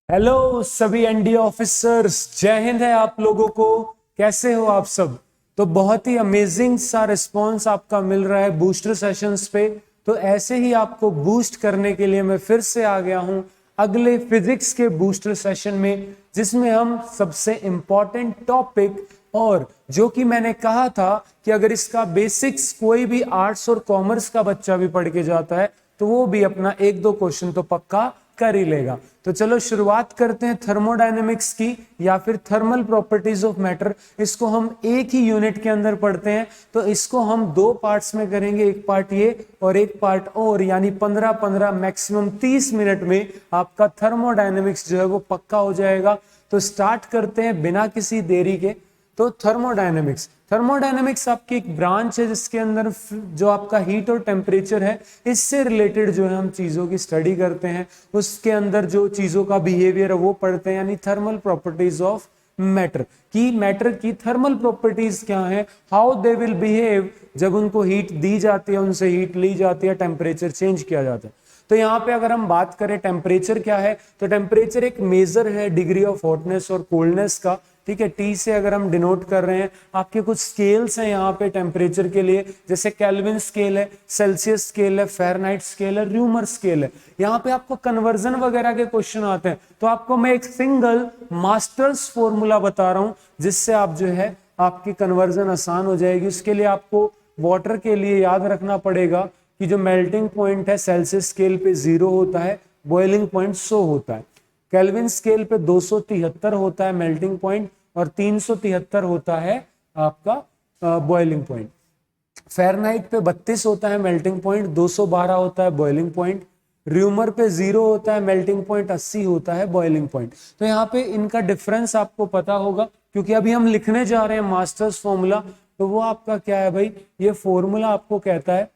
Hello सभी ND officers, जय हिंद है आप लोगों को। कैसे हो आप सब? तो बहुत ही अमेजिंग सा रिस्पॉन्स आपका मिल रहा है बूस्टर सेशंस पे। तो ऐसे ही आपको बूस्ट करने के लिए मैं फिर से आ गया हूं अगले फिजिक्स के बूस्टर सेशन में, जिसमें हम सबसे इंपॉर्टेंट टॉपिक और जो कि मैंने कहा था कि अगर इसका बेसिक्स कोई भी आर्ट्स और कॉमर्स का बच्चा भी पढ़ के जाता है तो वो भी अपना एक दो क्वेश्चन तो पक्का कर ही लेगा। तो चलो शुरुआत करते हैं थर्मोडायनेमिक्स की या फिर थर्मल प्रॉपर्टीज ऑफ मैटर। इसको हम एक ही यूनिट के अंदर पढ़ते हैं, तो इसको हम दो पार्ट्स में करेंगे, एक पार्ट ये और एक पार्ट और, यानी 15-15 मैक्सिमम 30 मिनट में आपका थर्मोडायनेमिक्स जो है वो पक्का हो जाएगा। तो स्टार्ट करते हैं बिना किसी देरी के। तो थर्मोडायनेमिक्स आपकी एक ब्रांच है जिसके अंदर जो आपका हीट और टेम्परेचर है इससे रिलेटेड जो है हम चीजों की स्टडी करते हैं, उसके अंदर जो चीजों का बिहेवियर है वो पढ़ते हैं, यानी थर्मल प्रॉपर्टीज ऑफ मैटर की थर्मल प्रॉपर्टीज क्या है, हाउ दे विल बिहेव जब उनको हीट दी जाती है, उनसे हीट ली जाती है, टेम्परेचर चेंज किया जाता है। तो यहाँ पे अगर हम बात करें टेम्परेचर क्या है, तो टेम्परेचर एक मेजर है डिग्री ऑफ हॉटनेस और कोल्डनेस का। ठीक है, टी से अगर हम डिनोट कर रहे हैं, आपके कुछ स्केल्स हैं यहाँ पे टेम्परेचर के लिए, जैसे केल्विन स्केल है, सेल्सियस स्केल है, फ़ारेनहाइट स्केल है, र्यूमर स्केल है। यहाँ पे आपको कन्वर्जन वगैरह के क्वेश्चन आते हैं, तो आपको मैं एक सिंगल मास्टर्स फॉर्मूला बता रहा हूं जिससे आप जो है आपकी कन्वर्जन आसान हो जाएगी। उसके लिए आपको वाटर के लिए याद रखना पड़ेगा कि जो मेल्टिंग पॉइंट है सेल्सियस स्केल पे 0 होता है, बॉइलिंग पॉइंट 100 होता है। केल्विन स्केल पे 273 होता है मेल्टिंग पॉइंट और 373 होता है आपका बॉइलिंग पॉइंट। फ़ारेनहाइट पे 32 होता है मेल्टिंग पॉइंट, 212 होता है बॉइलिंग पॉइंट। र्यूमर पे 0 होता है मेल्टिंग पॉइंट, 80 होता है बॉइलिंग पॉइंट। तो यहाँ पे इनका डिफरेंस आपको पता होगा, क्योंकि अभी हम लिखने जा रहे हैं मास्टर्स फॉर्मूला। तो वो आपका क्या है भाई, ये फॉर्मूला आपको कहता है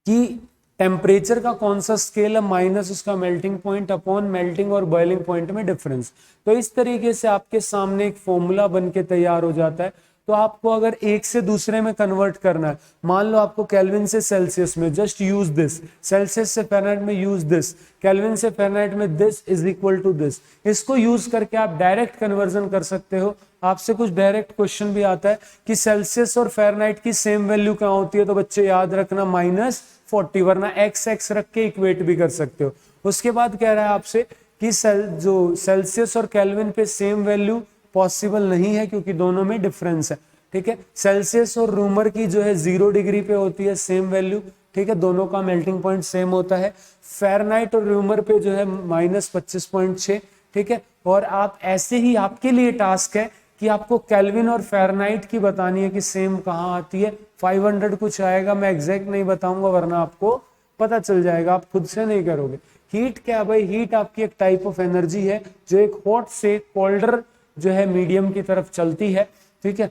कि टेम्परेचर का कौन सा स्केल है माइनस उसका मेल्टिंग पॉइंट अपॉन मेल्टिंग और बॉइलिंग पॉइंट में डिफरेंस। तो इस तरीके से आपके सामने एक फॉर्मूला बन के तैयार हो जाता है। तो आपको अगर एक से दूसरे में कन्वर्ट करना है, मान लो आपको केल्विन से सेल्सियस में, जस्ट यूज दिस, सेल्सियस से फ़ारेनहाइट में यूज दिस, केल्विन से फ़ारेनहाइट में this is equal to this. इसको यूज करके आप डायरेक्ट कन्वर्जन कर सकते हो। आपसे कुछ डायरेक्ट क्वेश्चन भी आता है कि सेल्सियस और फ़ारेनहाइट की सेम वैल्यू क्या होती है, तो बच्चे याद रखना -40, वरना एक्स रख के इक्वेट भी कर सकते हो। उसके बाद कह रहा है आपसे कि जो सेल्सियस और केल्विन पे सेम वैल्यू पॉसिबल नहीं है क्योंकि दोनों में डिफरेंस है। ठीक है, सेल्सियस और रूमर की जो है 0 डिग्री पे होती है सेम वैल्यू। ठीक है, दोनों का मेल्टिंग पॉइंट सेम होता है। फ़ारेनहाइट और रूमर पे जो है -25.6। ठीक है, और आप ऐसे ही आपके लिए टास्क है कि आपको केल्विन और फ़ारेनहाइट की बतानी है कि सेम कहाँ आती है। 500 कुछ आएगा, मैं एग्जैक्ट नहीं बताऊंगा वरना आपको पता चल जाएगा, आप खुद से नहीं करोगे। हीट क्या भाई, हीट आपकी एक टाइप ऑफ एनर्जी है जो एक हॉट से कोल्डर जो है मीडियम की तरफ चलती है। ठीक है,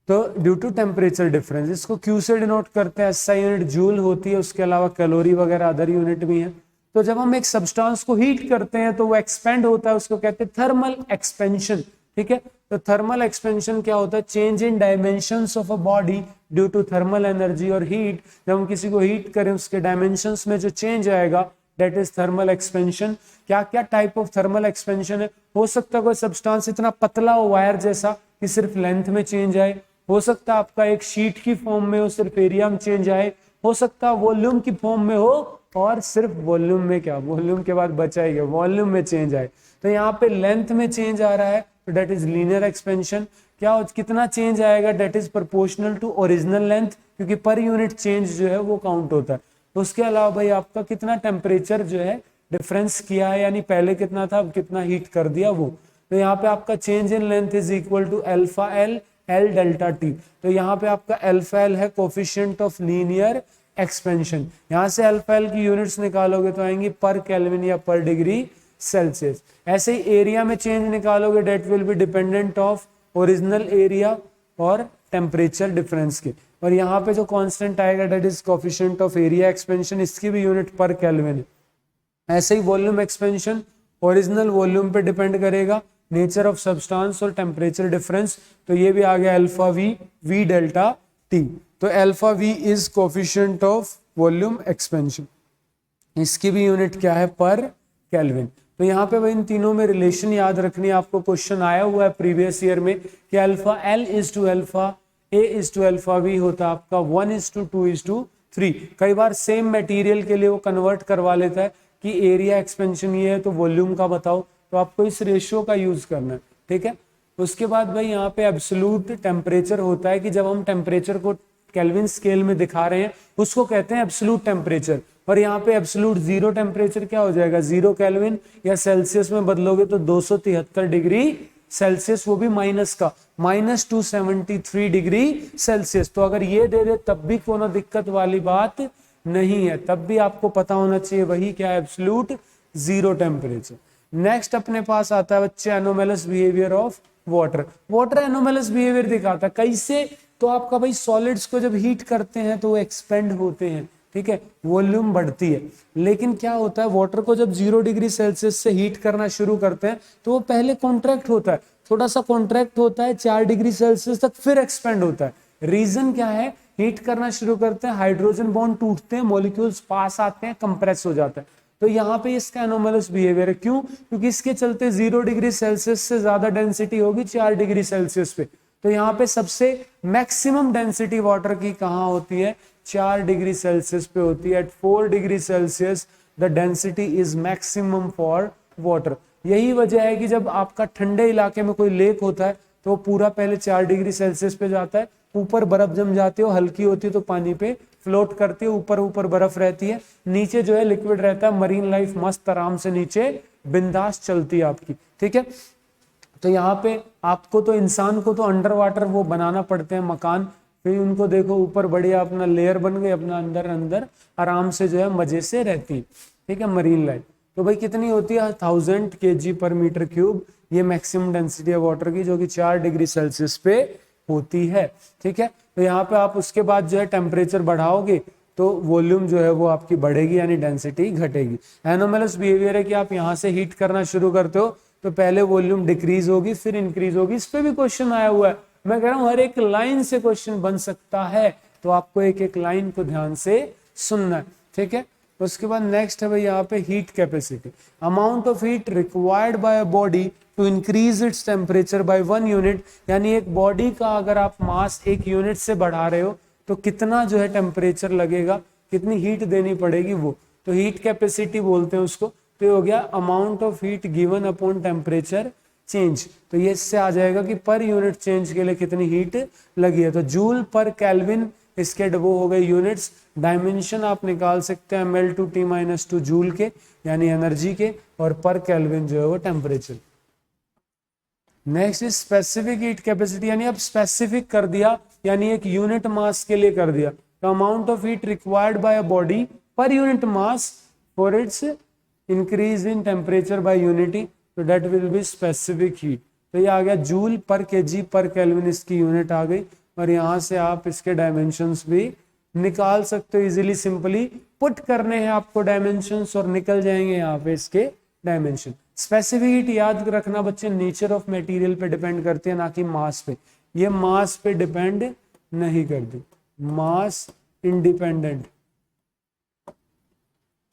तो ड्यू टू टेम्परेचर डिफरेंस, इसको क्यू से डिनोट करते हैं, SI यूनिट जूल होती है, उसके अलावा कैलोरी वगैरह अदर यूनिट भी है। तो जब हम एक सब्सटेंस को हीट करते हैं तो वो एक्सपेंड होता है, उसको कहते हैं थर्मल एक्सपेंशन। ठीक है, तो थर्मल एक्सपेंशन क्या होता है, change in dimensions of a body due to thermal energy और हीट। जब हम किसी को हीट करें उसके डायमेंशंस में जो चेंज आएगा दैट इज थर्मल एक्सपेंशन। क्या क्या टाइप ऑफ थर्मल एक्सपेंशन है, हो सकता है कोई सब्सटेंस इतना पतला हो वायर जैसा कि सिर्फ लेंथ में चेंज आए, हो सकता है आपका एक शीट की फॉर्म में हो सिर्फ एरिया में चेंज आए, हो सकता है वॉल्यूम की फॉर्म में हो और सिर्फ वॉल्यूम में, क्या वॉल्यूम के बाद बचा ही गया, वॉल्यूम में चेंज आए। तो यहाँ पे लेंथ में चेंज आ रहा है तो डेट इज लीनियर एक्सपेंशन। क्या कितना चेंज आएगा, that is proportional to original length, क्योंकि पर यूनिट चेंज जो है वो काउंट होता है। तो उसके अलावा भाई आपका कितना टेम्परेचर जो है डिफरेंस किया है, यानी पहले कितना था अब कितना हीट कर दिया वो। तो यहाँ पे आपका change in length is equal to alpha L L delta T. तो यहाँ पे आपका अल्फा एल है कोफिशिएंट ऑफ लीनियर एक्सपेंशन। यहाँ से अल्फा एल की यूनिट्स निकालोगे तो आएंगी पर केल्विन या पर डिग्री सेल्सियस। ऐसे ही एरिया में चेंज निकालोगे, that will be dependent of original area और टेम्परेचर डिफरेंस के। और यहाँ पे जो कांस्टेंट आएगा that is coefficient of area expansion, इसकी भी यूनिट पर केल्विन है। ऐसे ही वॉल्यूम एक्सपेंशन ओरिजिनल वॉल्यूम पे डिपेंड करेगा, नेचर ऑफ सब्सटेंस और टेम्परेचर डिफरेंस। तो ये भी आ गया अल्फा वी डेल्टा टी। तो alpha V is coefficient of volume expansion, इसकी भी यूनिट क्या है पर केल्विन। तो यहाँ पे भाई इन तीनों में रिलेशन याद रखनी है आपको। क्वेश्चन आया हुआ है प्रीवियस ईयर में कि alpha L is to alpha A is to alpha B होता है आपका 1:2:3। कई बार सेम मटेरियल के लिए वो कन्वर्ट करवा लेता है कि एरिया एक्सपेंशन ये है तो वॉल्यूम का बताओ, तो आपको इस रेशियो का यूज करना है, ठीक है। उसके बाद भाई यहाँ पे एब्सोल्यूट टेम्परेचर होता है कि जब हम टेम्परेचर को केल्विन स्केल में दिखा रहे हैं उसको कहते हैं एब्सोल्यूट टेम्परेचर। और यहाँ पे एब्सोल्यूट जीरो टेम्परेचर क्या हो जाएगा, 0 केल्विन, या सेल्सियस में बदलोगे तो 273 डिग्री सेल्सियस, वो भी माइनस का, -273 डिग्री सेल्सियस। तो अगर ये दे दे तब भी कोनो दिक्कत वाली बात नहीं है, तब भी आपको पता होना चाहिए वही क्या है, एब्सोल्यूट जीरो टेम्परेचर। नेक्स्ट अपने पास आता है बच्चे anomalous behaviour of water. Water anomalous behaviour दिखाता है कैसे, तो आपका भाई सॉलिड्स को जब हीट करते हैं तो वो एक्सपेंड होते हैं, ठीक है, वॉल्यूम बढ़ती है। लेकिन क्या होता है, वाटर को जब 0 डिग्री सेल्सियस से हीट करना शुरू करते हैं तो वो पहले कॉन्ट्रैक्ट होता है, थोड़ा सा कॉन्ट्रैक्ट होता है 4 डिग्री सेल्सियस तक, फिर एक्सपेंड होता है। रीजन क्या है, हीट करना शुरू करते हैं, हाइड्रोजन बॉन्ड टूटते हैं, मॉलिक्यूल्स पास आते हैं, कंप्रेस हो जाता है। तो यहाँ पे इसका एनोमलस बिहेवियर है। क्यों? क्योंकि इसके चलते 0 डिग्री सेल्सियस से ज्यादा डेंसिटी होगी 4 डिग्री सेल्सियस पे। तो यहाँ पे सबसे मैक्सिमम डेंसिटी वाटर की कहाँ होती है, 4 डिग्री सेल्सियस पे होती है। At 4 degree Celsius the density is maximum for water. यही वजह है कि जब आपका ठंडे इलाके में कोई लेक होता है तो वो पूरा पहले 4 डिग्री सेल्सियस पे जाता है, ऊपर बर्फ जम जाती है, हल्की होती है तो पानी पे फ्लोट करती है, ऊपर ऊपर बर्फ रहती है, नीचे जो है लिक्विड रहता है। मरीन लाइफ मस्त आराम से नीचे बिंदास चलती है आपकी, ठीक है। तो यहाँ पे आपको तो इंसान को तो अंडर वाटर वो बनाना पड़ते हैं मकान, फिर उनको देखो ऊपर बढ़िया अपना लेयर बन गई, अपना अंदर अंदर आराम से जो है मजे से रहती है, ठीक है, मरीन लाइफ। तो भाई कितनी होती है, 1000 kg/m3। ये मैक्सिमम डेंसिटी है वाटर की, जो कि 4 डिग्री सेल्सियस पे होती है, ठीक है। तो यहाँ पे आप उसके बाद जो है टेम्परेचर बढ़ाओगे तो वॉल्यूम जो है वो आपकी बढ़ेगी, यानी डेंसिटी घटेगी। एनोमलस बिहेवियर है कि आप यहाँ से हीट करना शुरू करते हो तो पहले वॉल्यूम डिक्रीज होगी फिर इंक्रीज होगी। इस पे भी क्वेश्चन आया हुआ है, मैं कह रहा हूँ हर एक लाइन से क्वेश्चन बन सकता है, तो आपको एक एक लाइन को ध्यान से सुनना है, ठीक है। उसके बाद नेक्स्ट है भाई यहाँ पे heat capacity, amount of heat required by a body to increase its temperature by 1 unit. यानी एक बॉडी का अगर आप मास 1 यूनिट से बढ़ा रहे हो तो कितना जो है टेम्परेचर लगेगा, कितनी हीट देनी पड़ेगी वो, तो हीट कैपेसिटी बोलते हैं उसको। तो ये हो गया amount of heat given upon temperature change. तो ये इससे आ जाएगा कि पर यूनिट चेंज के लिए कितनी हीट लगी है। तो जूल पर केल्विन, इसके वो हो गए यूनिट्स। डायमेंशन आप निकाल सकते हैं mL/T-2 जूल के, यानी एनर्जी के, और पर केल्विन जो है वो temperature. Next is specific heat capacity, यानी अब स्पेसिफिक कर दिया, यानी एक यूनिट मास के लिए कर दिया। तो amount of heat required by a body per unit mass for its increase in temperature by unity, तो that will be specific heat. तो ये आ गया जूल पर केजी पर केल्विन, इसकी यूनिट आ गई। और यहाँ से आप इसके डायमेंशंस भी निकाल सकते हो इजीली, सिंपली पुट करने हैं आपको डायमेंशंस और निकल जाएंगे यहाँ पे इसके डायमेंशन। स्पेसिफिक हीट याद रखना बच्चे, नेचर ऑफ मटेरियल पे डिपेंड करती है, ना कि मास पे। ये मास पे डिपेंड नहीं करती, मास इंडिपेंडेंट,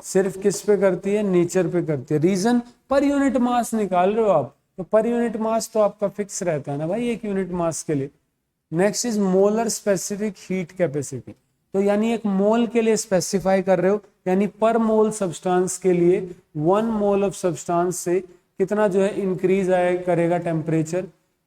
सिर्फ किस पे करती है, नेचर पे करती है। रीजन, पर यूनिट मास निकाल रहे हो आप, तो पर यूनिट मास तो आपका फिक्स रहता है ना भाई, 1 यूनिट मास के लिए। Next is molar specific heat capacity, तो यानी एक मोल के लिए स्पेसिफाई कर रहे हो, यानी पर मोल सब्सटेंस के लिए 1 मोल ऑफ सब्सटेंस से कितना जो है इंक्रीज आए करेगा टेम्परेचर,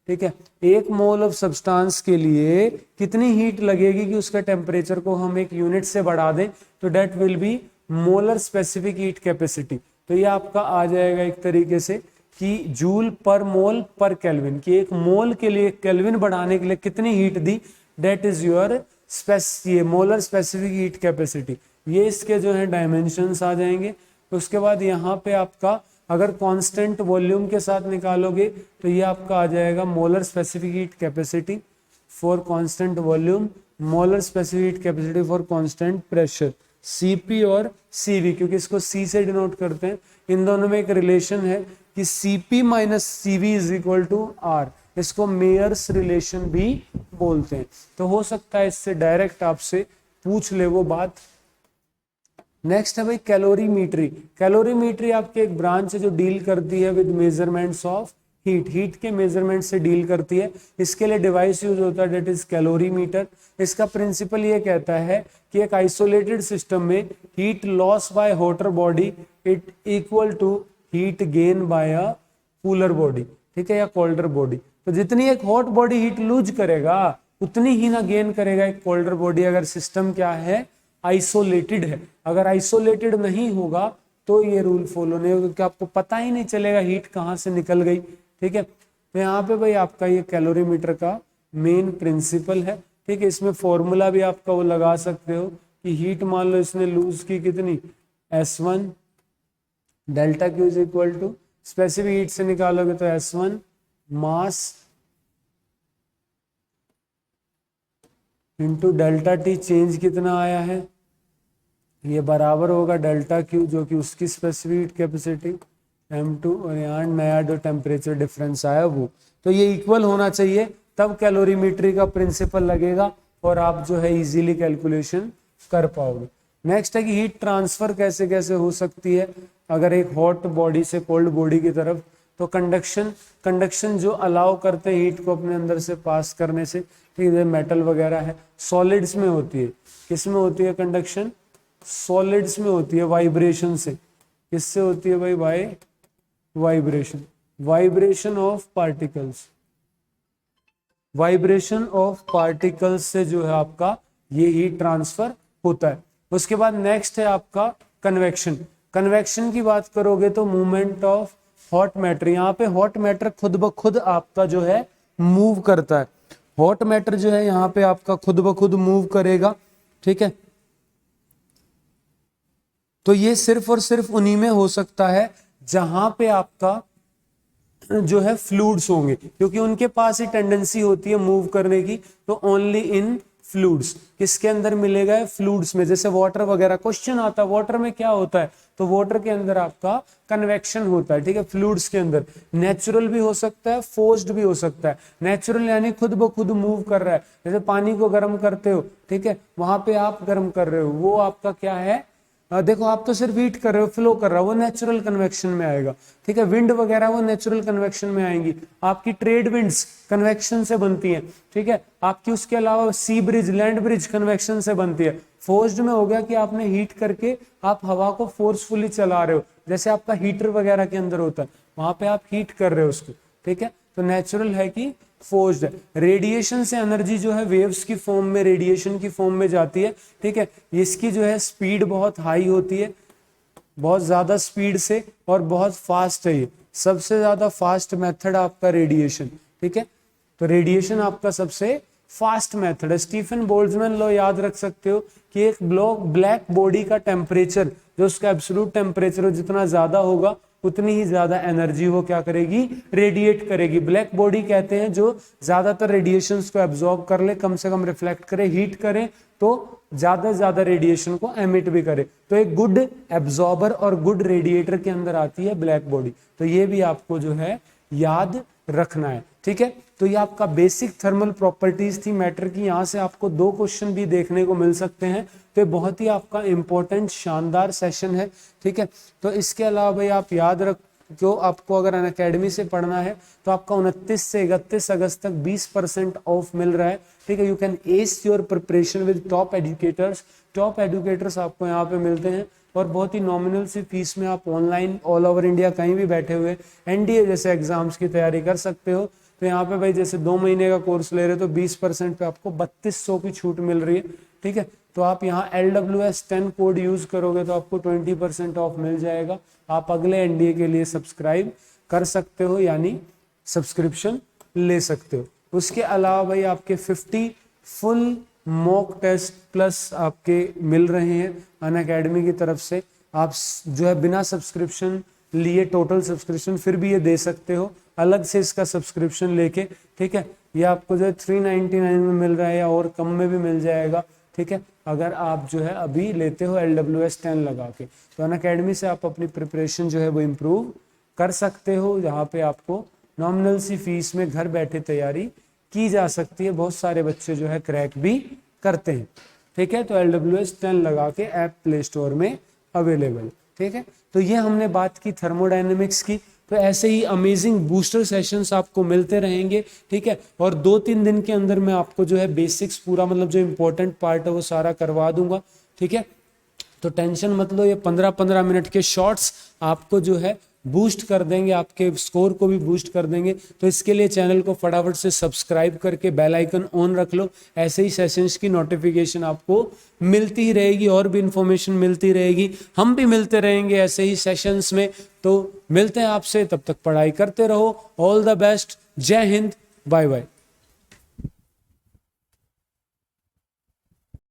ठीक है। 1 मोल ऑफ सब्सटेंस के लिए कितनी हीट लगेगी कि उसका टेम्परेचर को हम 1 यूनिट से बढ़ा दें, तो that will be molar specific heat capacity. तो ये आपका आ जाएगा एक तरीके से कि जूल पर मोल पर केल्विन, कि 1 मोल के लिए केल्विन बढ़ाने के लिए कितनी हीट दी, डेट इज योर ये मोलर स्पेसिफिक हीट कैपेसिटी। ये इसके जो है डायमेंशंस आ जाएंगे। उसके बाद यहाँ पे आपका अगर कांस्टेंट वॉल्यूम के साथ निकालोगे तो ये आपका आ जाएगा molar specific heat capacity for constant volume, molar specific heat capacity for constant pressure, Cp और Cv, क्योंकि इसको C से डिनोट करते हैं। इन दोनों में एक रिलेशन है कि Cp minus Cv is equal to R, इसको मेयर्स रिलेशन भी बोलते हैं। तो हो सकता है इससे डायरेक्ट आपसे पूछ ले वो बात, नेक्स्ट है भाई कैलोरीमीट्री। कैलोरीमीट्री आपकी एक ब्रांच है जो डील करती है with measurements of heat, heat के मेजरमेंट से डील करती है। इसके लिए डिवाइस यूज होता है, डेट इज कैलोरीमीटर। इसका प्रिंसिपल ये कहता है कि एक आइसोलेटेड सिस्टम में heat loss by hotter body it equal to heat gain by a cooler body, ठीक है, या कोल्डर बॉडी। तो जितनी एक हॉट बॉडी हीट लूज करेगा उतनी ही ना गेन करेगा एक कोल्डर बॉडी, अगर सिस्टम क्या है, आइसोलेटेड है। अगर आइसोलेटेड नहीं होगा तो ये रूल फॉलो नहीं होगा, क्योंकि आपको पता ही नहीं चलेगा हीट कहाँ से निकल गई, ठीक है। तो यहाँ पे भाई आपका ये कैलोरीमीटर का मेन प्रिंसिपल है, ठीक है। इसमें फॉर्मूला भी आपका वो लगा सकते हो कि हीट मान लो इसने लूज की कितनी, S1 delta Q is equal to, specific heat से निकालोगे तो S1 mass into delta T, change कितना आया है, ये बराबर होगा डेल्टा क्यू जो कि उसकी स्पेसिफिक हीट कैपेसिटी M2, और यहाँ नया जो टेम्परेचर डिफरेंस आया वो, तो ये इक्वल होना चाहिए, तब कैलोरीमेट्री का प्रिंसिपल लगेगा और आप जो है इजीली कैलकुलेशन कर पाओगे। नेक्स्ट है कि हीट ट्रांसफर कैसे कैसे हो सकती है अगर एक हॉट बॉडी से कोल्ड बॉडी की तरफ। तो कंडक्शन जो अलाउ करते हैं हीट को अपने अंदर से पास करने से, ठीक है, मेटल वगैरह है, सॉलिड्स में होती है। किस में होती है कंडक्शन? सॉलिड्स में होती है, वाइब्रेशन से। किससे होती है भाई? By vibration, vibration of particles, vibration of particles से जो है आपका ये हीट ट्रांसफर होता है। उसके बाद नेक्स्ट है आपका कन्वेक्शन। कन्वेक्शन की बात करोगे तो मूवमेंट ऑफ हॉट मैटर, यहाँ पे हॉट मैटर खुद ब खुद आपका जो है मूव करता है। हॉट मैटर जो है यहाँ पे आपका खुद ब खुद मूव करेगा, ठीक है। तो ये सिर्फ और सिर्फ उन्हीं में हो सकता है जहां पे आपका जो है फ्लूइड्स होंगे, क्योंकि उनके पास ही टेंडेंसी होती है मूव करने की। तो ओनली इन फ्लूइड्स, किसके अंदर मिलेगा? फ्लूइड्स में। जैसे वाटर वगैरह, क्वेश्चन आता है वाटर में क्या होता है, तो वाटर के अंदर आपका कन्वेक्शन होता है, ठीक है। फ्लूइड्स के अंदर नेचुरल भी हो सकता है, फोर्स्ड भी हो सकता है। नेचुरल यानी खुद ब खुद मूव कर रहा है, जैसे पानी को गर्म करते हो, ठीक है, वहां पे आप गर्म कर रहे हो, वो आपका क्या है, देखो आप तो सिर्फ हीट कर रहे हो, फ्लो कर रहा हो, वो नेचुरल कन्वेक्शन में आएगा, ठीक है। विंड वगैरह वो नेचुरल कन्वेक्शन में आएंगी। आपकी ट्रेड विंड्स कन्वेक्शन से बनती हैं, ठीक है। आपकी उसके अलावा सी ब्रिज, लैंड ब्रिज कन्वेक्शन से बनती है। फोर्स्ड में हो गया कि आपने हीट करके आप हवा को फोर्सफुली चला रहे हो, जैसे आपका हीटर वगैरह के अंदर होता है, वहां पे आप हीट कर रहे हो उसको, ठीक है। तो नेचुरल है कि फोर्स्ड है। रेडिएशन से एनर्जी जो है वेव्स की फॉर्म में, रेडिएशन की फॉर्म में जाती है, ठीक है। इसकी जो है स्पीड बहुत हाई होती है, बहुत ज्यादा स्पीड से, और बहुत फास्ट है। ये सबसे ज्यादा फास्ट मेथड आपका रेडिएशन, ठीक है। तो रेडिएशन आपका सबसे फास्ट मेथड है। स्टीफन बोल्ट्जमैन लॉ याद रख सकते हो कि एक ब्लैक बॉडी का टेम्परेचर, जो उसका एब्सोल्यूट टेम्परेचर हो, जितना ज्यादा होगा उतनी ही ज्यादा एनर्जी वो क्या करेगी? रेडिएट करेगी। ब्लैक बॉडी कहते हैं जो ज्यादातर रेडिएशंस को एब्जॉर्ब कर ले, कम से कम रिफ्लेक्ट करे, हीट करे तो ज्यादा से ज्यादा रेडिएशन को एमिट भी करे। तो एक गुड एब्जॉर्बर और गुड रेडिएटर के अंदर आती है ब्लैक बॉडी। तो ये भी आपको जो है याद रखना है, ठीक है। तो ये आपका बेसिक थर्मल प्रॉपर्टीज थी मैटर की। यहाँ से आपको 2 क्वेश्चन भी देखने को मिल सकते हैं, तो बहुत ही आपका इंपॉर्टेंट शानदार सेशन है, ठीक है। तो इसके अलावा भाई आप याद रखो, आपको अगर अनअकैडमी से पढ़ना है तो आपका 29 से 31 अगस्त तक 20% ऑफ मिल रहा है, ठीक है। You can S your preparation with top educators. Top educators आपको यहाँ पे मिलते हैं और बहुत ही नॉमिनल सी फीस में आप ऑनलाइन ऑल ओवर इंडिया कहीं भी बैठे हुए एनडीए जैसे एग्जाम्स की तैयारी कर सकते हो। तो यहाँ पे भाई जैसे 2 महीने का कोर्स ले रहे हो तो 20% पे आपको 3200 की छूट मिल रही है, ठीक है। तो आप यहाँ LWS10 कोड यूज करोगे तो आपको 20% ऑफ मिल जाएगा। आप अगले एनडीए के लिए सब्सक्राइब कर सकते हो, यानी सब्सक्रिप्शन ले सकते हो। उसके अलावा भाई आपके 50 फुल मॉक टेस्ट प्लस आपके मिल रहे हैं अनअकैडमी की तरफ से। आप जो है बिना सब्सक्रिप्शन लिए टोटल सब्सक्रिप्शन फिर भी ये दे सकते हो, अलग से इसका सब्सक्रिप्शन लेके, ठीक है। ये आपको जो है 399 में मिल रहा है या और कम में भी मिल जाएगा, ठीक है, अगर आप जो है अभी लेते हो LWS10 लगा के। तो अनअकैडमी से आप अपनी प्रिपरेशन जो है वो इम्प्रूव कर सकते हो, जहाँ पे आपको नॉमिनल सी फीस में घर बैठे तैयारी की जा सकती है। बहुत सारे बच्चे जो है क्रैक भी करते हैं, ठीक है। तो LWS10 लगा के ऐप प्ले स्टोर में अवेलेबल। ठीक है, तो ये हमने बात की थर्मोडायनेमिक्स की। तो ऐसे ही अमेजिंग बूस्टर सेशंस आपको मिलते रहेंगे। ठीक है, और 2-3 दिन के अंदर मैं आपको जो है बेसिक्स पूरा मतलब जो इंपॉर्टेंट पार्ट है वो सारा करवा दूंगा। ठीक है, तो टेंशन मत लो, ये 15-15 मिनट के शॉर्ट्स आपको जो है बूस्ट कर देंगे, आपके स्कोर को भी बूस्ट कर देंगे। तो इसके लिए चैनल को फटाफट से सब्सक्राइब करके बेल आइकन ऑन रख लो, ऐसे ही सेशंस की नोटिफिकेशन आपको मिलती ही रहेगी और भी इंफॉर्मेशन मिलती रहेगी। हम भी मिलते रहेंगे ऐसे ही सेशंस में। तो मिलते हैं आपसे, तब तक पढ़ाई करते रहो। ऑल द बेस्ट, जय हिंद, बाय बाय।